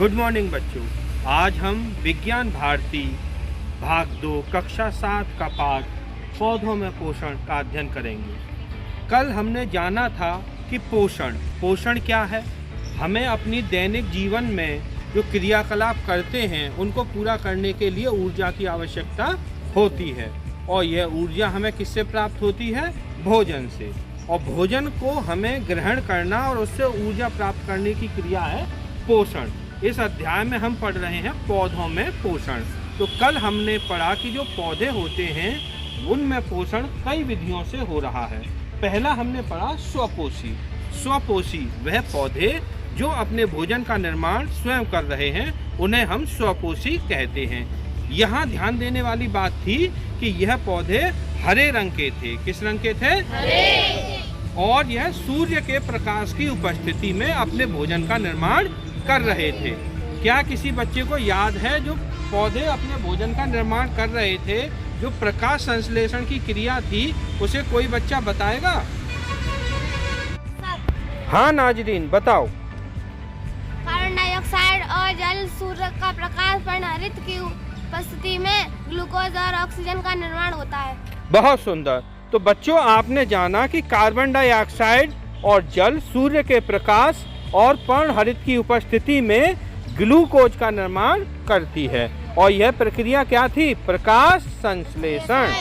Good morning बच्चों। आज हम विज्ञान भारती भाग 2 कक्षा 7 का पाठ पौधों में पोषण का अध्ययन करेंगे। कल हमने जाना था कि पोषण क्या है। हमें अपनी दैनिक जीवन में जो क्रियाकलाप करते हैं उनको पूरा करने के लिए ऊर्जा की आवश्यकता होती है, और यह ऊर्जा हमें किससे प्राप्त होती है? भोजन से। और भोजन को हमें ग्रहण करना और उससे ऊर्जा प्राप्त करने की क्रिया है पोषण। इस अध्याय में हम पढ़ रहे हैं पौधों में पोषण। तो कल हमने पढ़ा कि जो पौधे होते हैं उनमें पोषण कई विधियों से हो रहा है। पहला हमने पढ़ा स्वपोषी वह पौधे जो अपने भोजन का निर्माण स्वयं कर रहे हैं उन्हें हम स्वपोषी कहते हैं। यहाँ ध्यान देने वाली बात थी कि यह पौधे हरे रंग के थे। किस रंग के थे? हरे। और यह सूर्य के प्रकाश की उपस्थिति में अपने भोजन का निर्माण कर रहे थे। क्या किसी बच्चे को याद है जो पौधे अपने भोजन का निर्माण कर रहे थे, जो प्रकाश संश्लेषण की क्रिया थी, उसे कोई बच्चा बताएगा? हाँ नाजरीन, बताओ। कार्बन डाइऑक्साइड और जल सूर्य का प्रकाश पर हरित की उपस्थिति में ग्लूकोज और ऑक्सीजन का निर्माण होता है। बहुत सुंदर। तो बच्चों, आपने जाना कि कार्बन डाइऑक्साइड और जल सूर्य के प्रकाश और पर्णहरित की उपस्थिति में ग्लूकोज का निर्माण करती है, और यह प्रक्रिया क्या थी? प्रकाश संश्लेषण।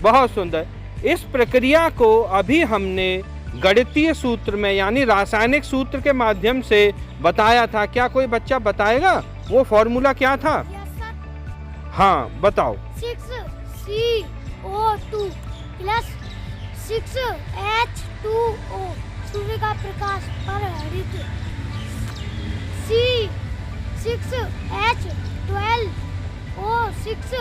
बहुत सुंदर। इस प्रक्रिया को अभी हमने गणितीय सूत्र में यानी रासायनिक सूत्र के माध्यम से बताया था। क्या कोई बच्चा बताएगा वो फॉर्मूला क्या था? हाँ बताओ। 6CO2 प्लस 6H2O सूर्य का प्रकाश पर हरित C6H12O6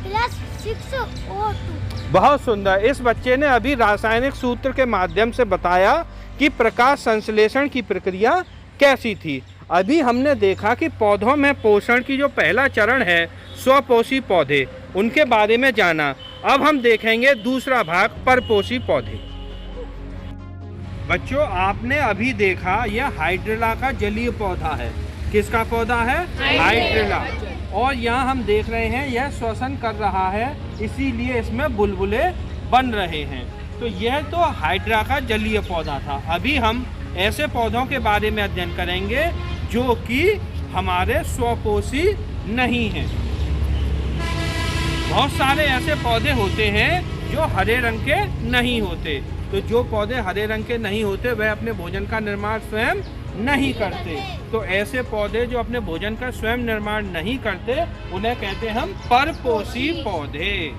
प्लस 6O2। बहुत सुंदर। इस बच्चे ने अभी रासायनिक सूत्र के माध्यम से बताया कि प्रकाश संश्लेषण की प्रक्रिया कैसी थी। अभी हमने देखा कि पौधों में पोषण की जो पहला चरण है स्वपोषी पौधे, उनके बारे में जाना। अब हम देखेंगे दूसरा भाग परपोषी पौधे। बच्चों, आपने अभी देखा यह हाइड्रिला का जलीय पौधा है। किसका पौधा है? हाइड्रिला। और यहाँ हम देख रहे हैं यह श्वसन कर रहा है, इसीलिए इसमें बुलबुले बन रहे हैं। तो यह तो हाइड्रा का जलीय पौधा था। अभी हम ऐसे पौधों के बारे में अध्ययन करेंगे जो कि हमारे स्वपोषी नहीं हैं। बहुत सारे ऐसे पौधे होते हैं जो हरे रंग के नहीं होते। तो जो पौधे हरे रंग के नहीं होते वह अपने भोजन का निर्माण स्वयं नहीं करते। तो ऐसे पौधे जो अपने भोजन का स्वयं निर्माण नहीं करते उन्हें कहते हैं हम परपोषी पौधे।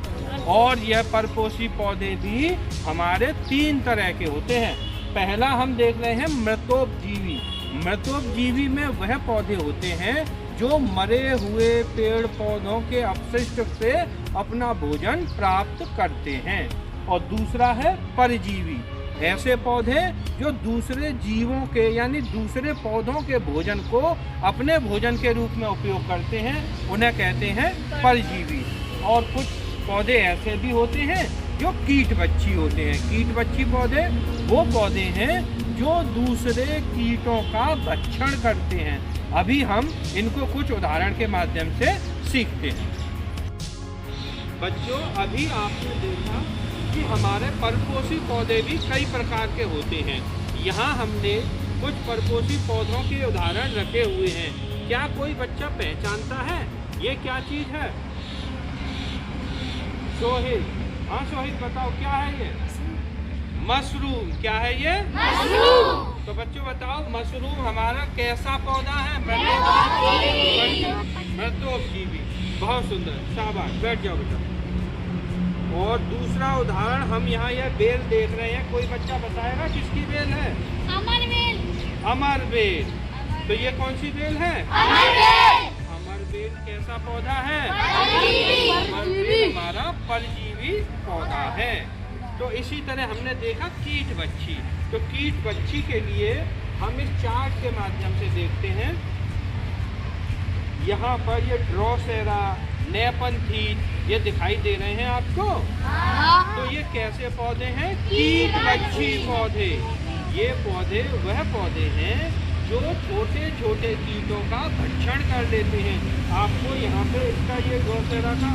और यह परपोषी पौधे भी हमारे 3 तरह के होते हैं। पहला हम देख रहे हैं मृतोपजीवी। मृतोपजीवी में वह पौधे होते हैं जो मरे हुए पेड़ पौधों के अपशिष्ट से अपना भोजन प्राप्त करते हैं। और दूसरा है परजीवी। ऐसे पौधे जो दूसरे जीवों के यानी दूसरे पौधों के भोजन को अपने भोजन के रूप में उपयोग करते हैं, उन्हें कहते हैं परजीवी। और कुछ पौधे ऐसे भी होते हैं जो कीटबच्ची होते हैं। कीटबच्ची पौधे वो पौधे हैं जो दूसरे कीटों का भक्षण करते हैं। अभी हम इनको कुछ उदाहरण के माध्यम से सीखते हैं। बच्चों, अभी आपने देखा कि हमारे परपोषी पौधे भी कई प्रकार के होते हैं। यहाँ हमने कुछ परपोषी पौधों के उदाहरण रखे हुए हैं। क्या कोई बच्चा पहचानता है ये क्या चीज है? सोहित। हाँ सोहित, बताओ क्या है ये? मशरूम। क्या है ये? मशरूम। तो बच्चों बताओ, मशरूम हमारा कैसा पौधा है? मृतोपजीवी। बहुत सुंदर, शाबाश, बैठ जाओ बेटा। और दूसरा उदाहरण हम यहाँ यह बेल देख रहे हैं। कोई बच्चा बताएगा किसकी बेल है? अमरबेल। अमरबेल। तो ये कौन सी बेल है? अमरबेल। अमरबेल कैसा पौधा है? अमरबेल हमारा परजीवी पौधा है। तो इसी तरह हमने देखा कीटबच्ची। तो कीटबच्ची के लिए हम इस चार्ट के माध्यम से देखते हैं। यहाँ पर ये ड्रोसेरा, नेपंथीन ये दिखाई दे रहे हैं आपको। तो ये कैसे पौधे हैं? कीटबच्ची पौधे। ये पौधे वह पौधे हैं जो छोटे छोटे कीटों का भक्षण कर लेते हैं। आपको यहाँ पे इसका ये ड्रोसेरा का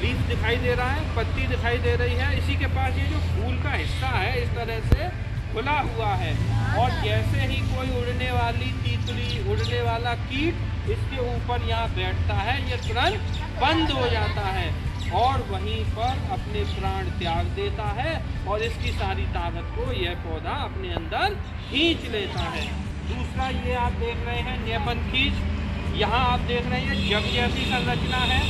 लीफ दिखाई दे रहा है, पत्ती दिखाई दे रही है। इसी के पास ये जो फूल का हिस्सा है इस तरह से खुला हुआ है, और जैसे ही कोई उड़ने वाली तितली, उड़ने वाला कीट इसके ऊपर यहाँ बैठता है, ये तुरंत बंद हो जाता है और वहीं पर अपने प्राण त्याग देता है और इसकी सारी ताकत को यह पौधा अपने अंदर खींच लेता है। दूसरा ये आप देख रहे हैं नेपन खींच, यहाँ आप देख रहे हैं जग जैसी संरचना है।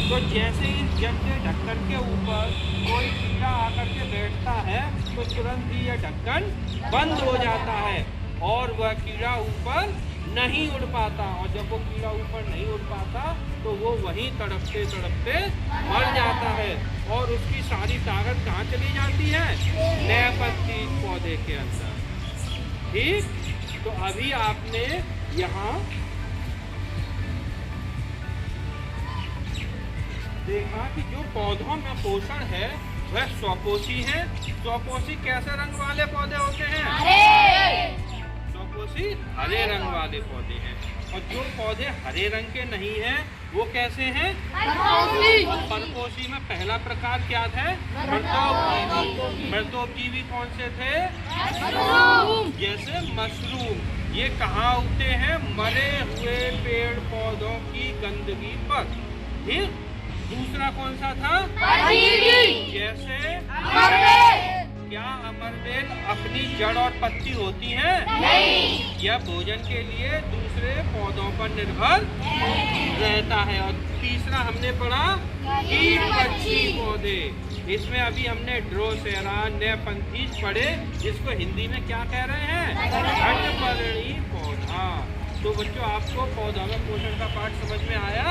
तो जैसे इस जग के ढक्कन के ऊपर कोई कीड़ा आकर के बैठता है तो तुरंत ही यह ढक्कन बंद हो जाता है और वह कीड़ा ऊपर नहीं उड़ पाता, और जब वो कीड़ा ऊपर नहीं उड़ पाता तो वो वहीं तड़पते तड़पते मर जाता है और उसकी सारी ताकत कहाँ चली जाती है? नेपथ्य पौधे के अंदर। ठीक, तो अभी आपने यहाँ देखा कि जो पौधों में पोषण है वह स्वपोषी है। स्वपोषी कैसे रंग वाले पौधे होते हैं? स्वपोषी हरे रंग वाले पौधे हैं। और जो पौधे हरे रंग के नहीं हैं वो कैसे हैं? परपोषी में पहला प्रकार क्या है? मृतोपजीवी। मृतोपजीवी कौन से थे? जैसे मशरूम। ये कहाँ उगते हैं? मरे हुए पेड़ पौधों की गंदगी पर। ठीक, दूसरा कौन सा था? जैसे क्या अमरबेल अपनी जड़ और पत्ती होती है? नहीं। यह भोजन के लिए दूसरे पौधों पर निर्भर रहता है। और तीसरा हमने पढ़ा कीट पक्षी पौधे। इसमें अभी हमने ड्रोसेरा, नेपथ्य पढ़े, जिसको हिंदी में क्या कह रहे हैं? खंडपर्णी पौधा। तो बच्चों आपको पौधों में पोषण का पाठ समझ में आया?